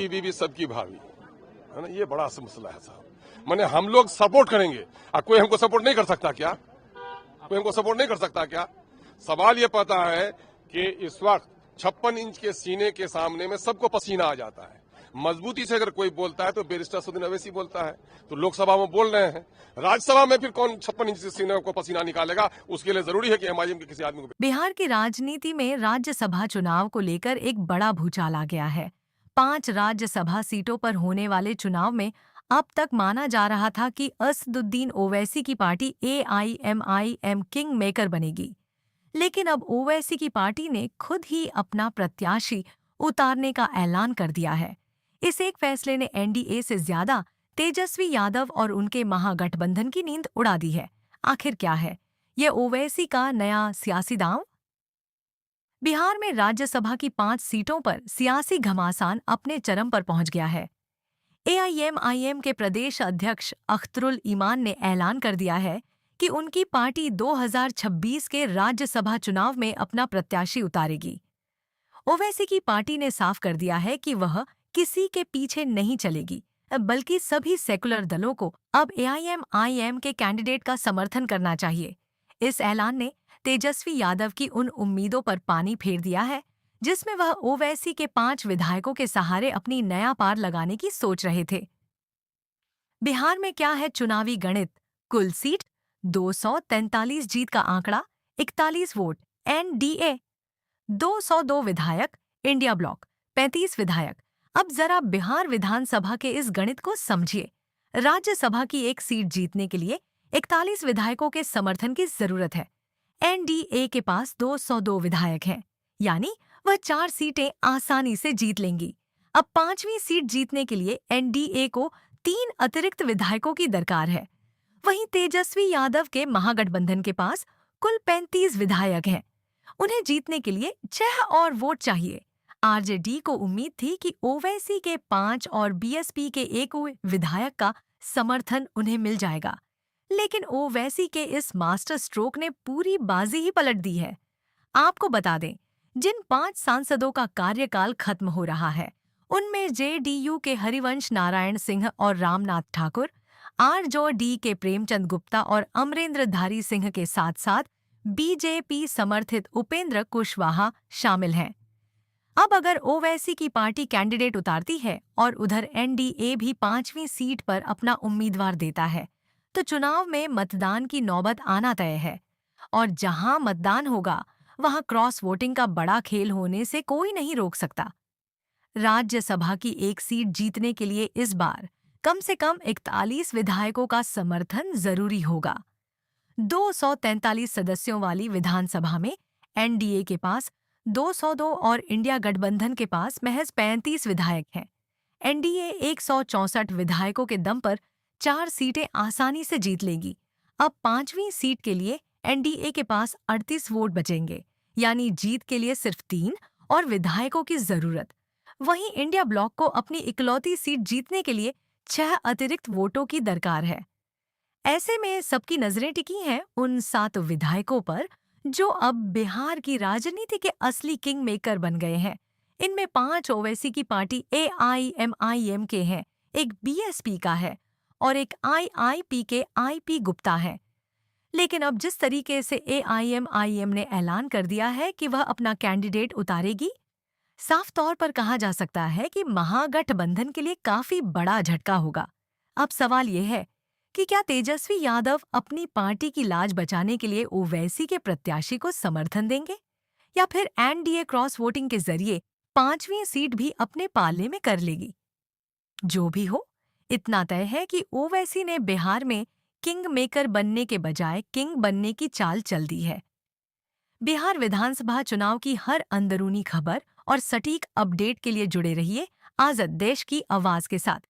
सबकी बीवी सबकी भाभी, है ना, ये बड़ा सा मसला है साहब। माने हम लोग सपोर्ट करेंगे और कोई हमको सपोर्ट नहीं कर सकता क्या? कोई हमको सपोर्ट नहीं कर सकता क्या? सवाल ये पता है कि इस वक्त 56 इंच के सीने के सामने में सबको पसीना आ जाता है। मजबूती से अगर कोई बोलता है तो बैरिस्टर असदुद्दीन अवैसी बोलता है, तो लोकसभा में बोल रहे हैं, राज्यसभा में फिर कौन 56 इंच के सीने को पसीना निकालेगा? उसके लिए जरूरी है कि एमआईएम के किसी आदमी को। बिहार की राजनीति में राज्यसभा चुनाव को लेकर एक बड़ा भूचाल आ गया है। 5 राज्यसभा सीटों पर होने वाले चुनाव में अब तक माना जा रहा था कि असदुद्दीन ओवैसी की पार्टी एआईएमआईएम किंग मेकर बनेगी, लेकिन अब ओवैसी की पार्टी ने खुद ही अपना प्रत्याशी उतारने का ऐलान कर दिया है। इस एक फैसले ने एनडीए से ज्यादा तेजस्वी यादव और उनके महागठबंधन की नींद उड़ा दी है। आखिर क्या है ये ओवैसी का नया सियासी दांव? बिहार में राज्यसभा की 5 सीटों पर सियासी घमासान अपने चरम पर पहुंच गया है। एआईएमआईएम के प्रदेश अध्यक्ष अख्तरुल ईमान ने ऐलान कर दिया है कि उनकी पार्टी 2026 के राज्यसभा चुनाव में अपना प्रत्याशी उतारेगी। ओवैसी की पार्टी ने साफ कर दिया है कि वह किसी के पीछे नहीं चलेगी, बल्कि सभी सेकुलर दलों को अब एआईएमआईएम के कैंडिडेट का समर्थन करना चाहिए। इस ऐलान ने तेजस्वी यादव की उन उम्मीदों पर पानी फेर दिया है जिसमें वह ओवैसी के 5 विधायकों के सहारे अपनी नया पार लगाने की सोच रहे थे। बिहार में क्या है चुनावी गणित? कुल सीट 243 जीत का आंकड़ा, 41 वोट एनडीए, 202 विधायक इंडिया ब्लॉक, 35 विधायक। अब जरा बिहार विधानसभा के इस गणित को समझिए। राज्यसभा की एक सीट जीतने के लिए 41 विधायकों के समर्थन की जरूरत है। एनडीए के पास 202 विधायक हैं, यानी वह 4 सीटें आसानी से जीत लेंगी। अब 5वीं सीट जीतने के लिए एनडीए को 3 अतिरिक्त विधायकों की दरकार है। वहीं तेजस्वी यादव के महागठबंधन के पास कुल 35 विधायक हैं। उन्हें जीतने के लिए 6 और वोट चाहिए। आरजेडी को उम्मीद थी कि ओवैसी के 5 और बीएसपी के 1 विधायक का समर्थन उन्हें मिल जाएगा, लेकिन ओवैसी के इस मास्टर स्ट्रोक ने पूरी बाजी ही पलट दी है। आपको बता दें, जिन 5 सांसदों का कार्यकाल खत्म हो रहा है, उनमें जेडीयू के हरिवंश नारायण सिंह और रामनाथ ठाकुर, आरजेडी के प्रेमचंद गुप्ता और अमरेंद्रधारी सिंह के साथ साथ बीजेपी समर्थित उपेंद्र कुशवाहा शामिल हैं। अब अगर ओवैसी की पार्टी कैंडिडेट उतारती है और उधर एनडीए भी 5वीं सीट पर अपना उम्मीदवार देता है, तो चुनाव में मतदान की नौबत आना तय है। और जहां मतदान होगा, वहां क्रॉस वोटिंग का बड़ा खेल होने से कोई नहीं रोक सकता। राज्यसभा की एक सीट जीतने के लिए इस बार कम से कम 41 विधायकों का समर्थन जरूरी होगा। 243 सदस्यों वाली विधानसभा में एनडीए के पास 202 और इंडिया गठबंधन के पास महज 35 विधायक हैं। एनडीए 164 विधायकों के दम पर 4 सीटें आसानी से जीत लेगी। अब 5वीं सीट के लिए एनडीए के पास 38 वोट बचेंगे, यानी जीत के लिए सिर्फ 3 और विधायकों की जरूरत। वहीं इंडिया ब्लॉक को अपनी इकलौती सीट जीतने के लिए 6 अतिरिक्त वोटों की दरकार है। ऐसे में सबकी नजरें टिकी हैं उन 7 विधायकों पर जो अब बिहार की राजनीति के असली किंग मेकर बन गए हैं। इनमें 5 ओवैसी की पार्टी एआईएमआईएम के हैं, एक बीएसपी का है और एक आईआईपी के आईपी गुप्ता है। लेकिन अब जिस तरीके से एआईएमआईएम ने ऐलान कर दिया है कि वह अपना कैंडिडेट उतारेगी, साफ तौर पर कहा जा सकता है कि महागठबंधन के लिए काफी बड़ा झटका होगा। अब सवाल यह है कि क्या तेजस्वी यादव अपनी पार्टी की लाज बचाने के लिए ओवैसी के प्रत्याशी को समर्थन देंगे, या फिर एनडीए क्रॉस वोटिंग के जरिए 5वीं सीट भी अपने पाले में कर लेगी? जो भी हो, इतना तय है कि ओवैसी ने बिहार में किंग मेकर बनने के बजाय किंग बनने की चाल चल दी है। बिहार विधानसभा चुनाव की हर अंदरूनी खबर और सटीक अपडेट के लिए जुड़े रहिए आजाद देश की आवाज के साथ।